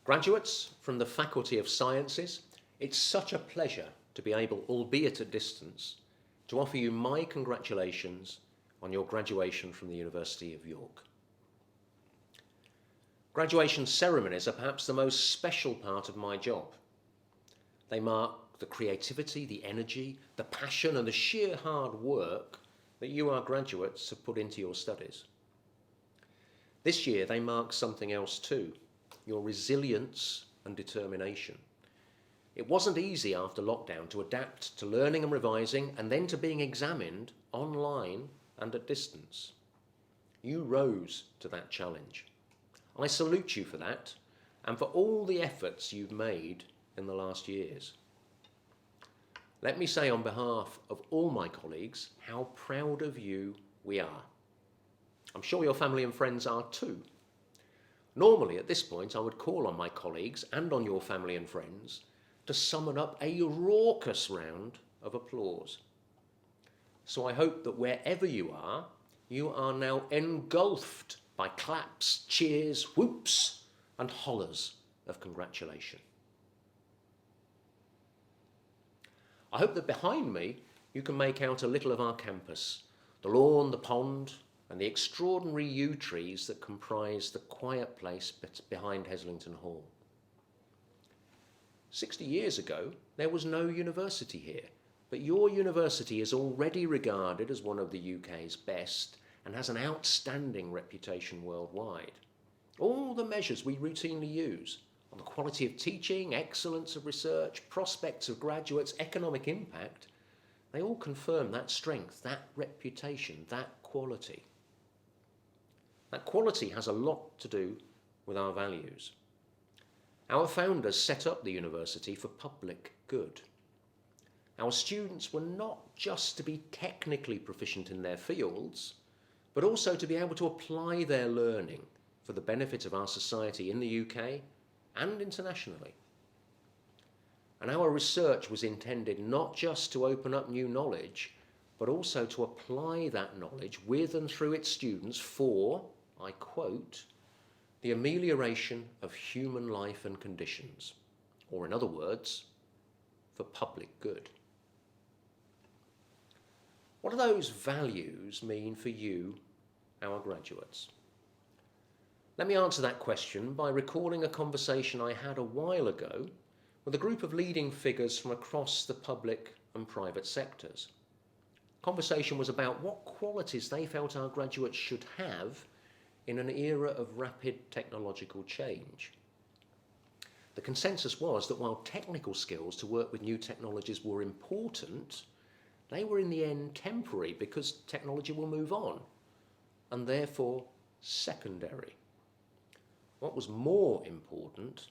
Graduates from the Faculty of Sciences, it's such a pleasure to be able, albeit at distance, to offer you my congratulations on your graduation from the University of York. Graduation ceremonies are perhaps the most special part of my job. They mark the creativity, the energy, the passion and the sheer hard work that you, our graduates, have put into your studies. This year they mark something else too, your resilience and determination. It wasn't easy after lockdown to adapt to learning and revising and then to being examined online and at distance. You rose to that challenge. I salute you for that and for all the efforts you've made in the last years. Let me say on behalf of all my colleagues how proud of you we are. I'm sure your family and friends are too. Normally at this point I would call on my colleagues and on your family and friends to summon up a raucous round of applause. So I hope that wherever you are now engulfed by claps, cheers, whoops and hollers of congratulation. I hope that behind me you can make out a little of our campus, the lawn, the pond and the extraordinary yew trees that comprise the quiet place behind Heslington Hall. 60 years ago, there was no university here, but your university is already regarded as one of the UK's best and has an outstanding reputation worldwide. All the measures we routinely use on the quality of teaching, excellence of research, prospects of graduates, economic impact, they all confirm that strength, that reputation, that quality. That quality has a lot to do with our values. Our founders set up the university for public good. Our students were not just to be technically proficient in their fields, but also to be able to apply their learning for the benefit of our society in the UK and internationally. And our research was intended not just to open up new knowledge, but also to apply that knowledge with and through its students for, I quote, the amelioration of human life and conditions, or in other words, for public good. What do those values mean for you, our graduates? Let me answer that question by recalling a conversation I had a while ago with a group of leading figures from across the public and private sectors. The conversation was about what qualities they felt our graduates should have in an era of rapid technological change. The consensus was that while technical skills to work with new technologies were important, they were in the end temporary because technology will move on and therefore secondary. What was more important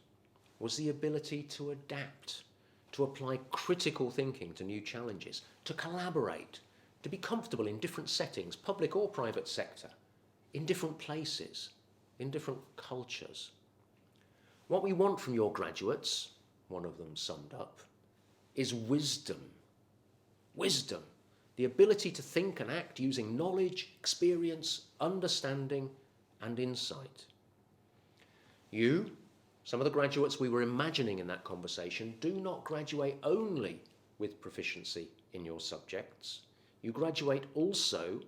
was the ability to adapt, to apply critical thinking to new challenges, to collaborate, to be comfortable in different settings, public or private sector, in different places, in different cultures. What we want from your graduates, one of them summed up, is wisdom. Wisdom, the ability to think and act using knowledge, experience, understanding, and insight. You, some of the graduates we were imagining in that conversation, do not graduate only with proficiency in your subjects. You graduate also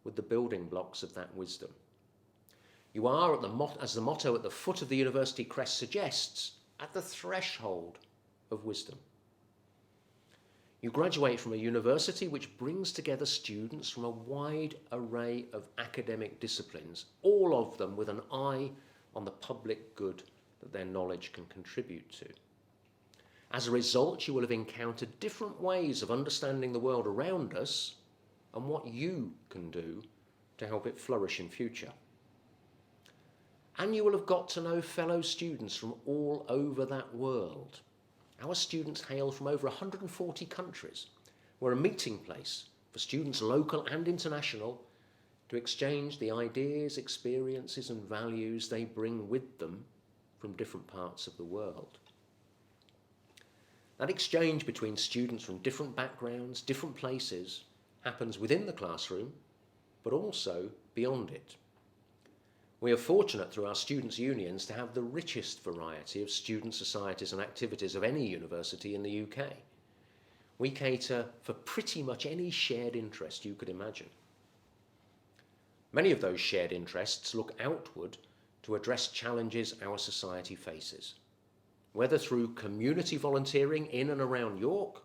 with the building blocks of that wisdom. You are, as the motto at the foot of the university crest suggests, at the threshold of wisdom. You graduate from a university which brings together students from a wide array of academic disciplines, all of them with an eye on the public good that their knowledge can contribute to. As a result, you will have encountered different ways of understanding the world around us and what you can do to help it flourish in future. And you will have got to know fellow students from all over that world. Our students hail from over 140 countries. We're a meeting place for students local and international to exchange the ideas, experiences and values they bring with them from different parts of the world. That exchange between students from different backgrounds, different places, happens within the classroom, but also beyond it. We are fortunate through our students' unions to have the richest variety of student societies and activities of any university in the UK. We cater for pretty much any shared interest you could imagine. Many of those shared interests look outward to address challenges our society faces, whether through community volunteering in and around York,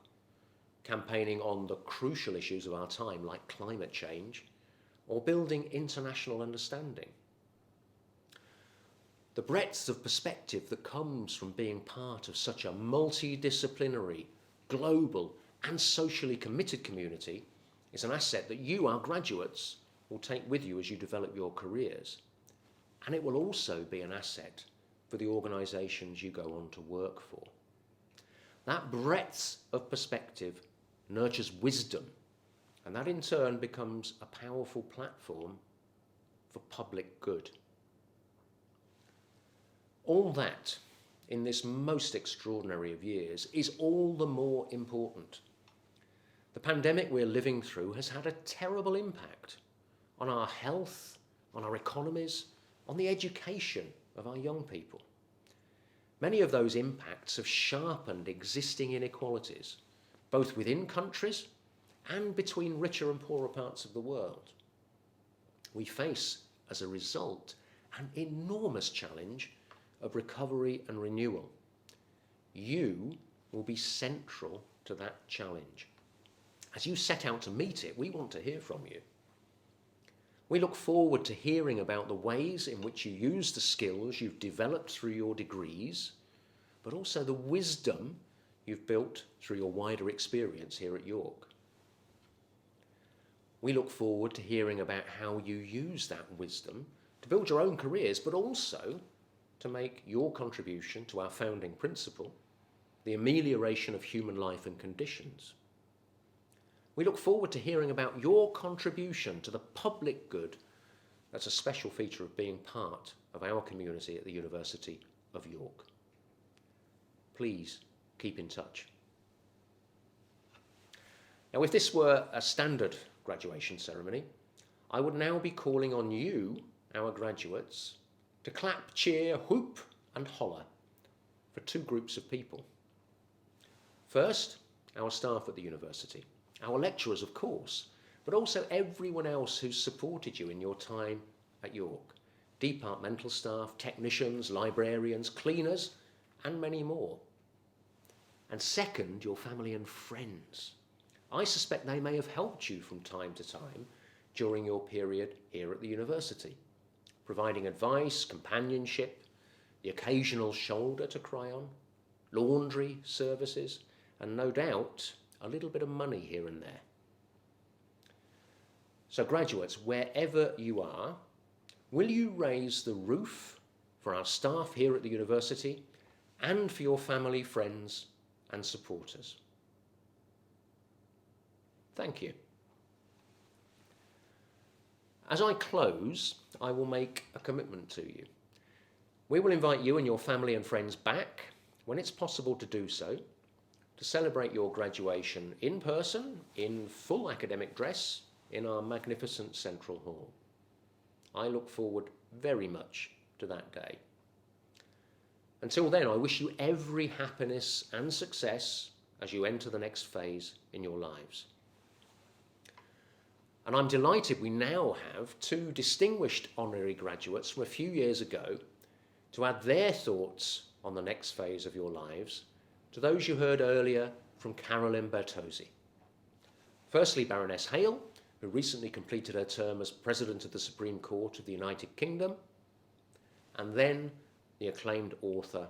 campaigning on the crucial issues of our time like climate change, or building international understanding. The breadth of perspective that comes from being part of such a multidisciplinary, global, and socially committed community is an asset that you, our graduates, will take with you as you develop your careers. And it will also be an asset for the organisations you go on to work for. That breadth of perspective nurtures wisdom, and that in turn becomes a powerful platform for public good. All that, in this most extraordinary of years, is all the more important. The pandemic we're living through has had a terrible impact on our health, on our economies, on the education of our young people. Many of those impacts have sharpened existing inequalities, both within countries and between richer and poorer parts of the world. We face, as a result, an enormous challenge of recovery and renewal. You will be central to that challenge. As you set out to meet it, we want to hear from you. We look forward to hearing about the ways in which you use the skills you've developed through your degrees, but also the wisdom you've built through your wider experience here at York. We look forward to hearing about how you use that wisdom to build your own careers, but also to make your contribution to our founding principle, the amelioration of human life and conditions. We look forward to hearing about your contribution to the public good that's a special feature of being part of our community at the University of York. Please keep in touch. Now, if this were a standard graduation ceremony, I would now be calling on you, our graduates, to clap, cheer, whoop, and holler for two groups of people. First, our staff at the university. Our lecturers, of course, but also everyone else who's supported you in your time at York. Departmental staff, technicians, librarians, cleaners, and many more. And second, your family and friends. I suspect they may have helped you from time to time during your period here at the university, providing advice, companionship, the occasional shoulder to cry on, laundry services, and no doubt a little bit of money here and there. So graduates, wherever you are, will you raise the roof for our staff here at the university and for your family, friends, and supporters? Thank you. As I close, I will make a commitment to you. We will invite you and your family and friends back, when it's possible to do so, to celebrate your graduation in person, in full academic dress, in our magnificent Central Hall. I look forward very much to that day. Until then, I wish you every happiness and success as you enter the next phase in your lives. And I'm delighted we now have two distinguished honorary graduates from a few years ago to add their thoughts on the next phase of your lives to those you heard earlier from Carolyn Bertozzi. Firstly, Baroness Hale, who recently completed her term as President of the Supreme Court of the United Kingdom, and then the acclaimed author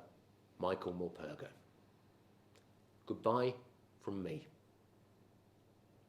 Michael Morpurgo. Goodbye from me.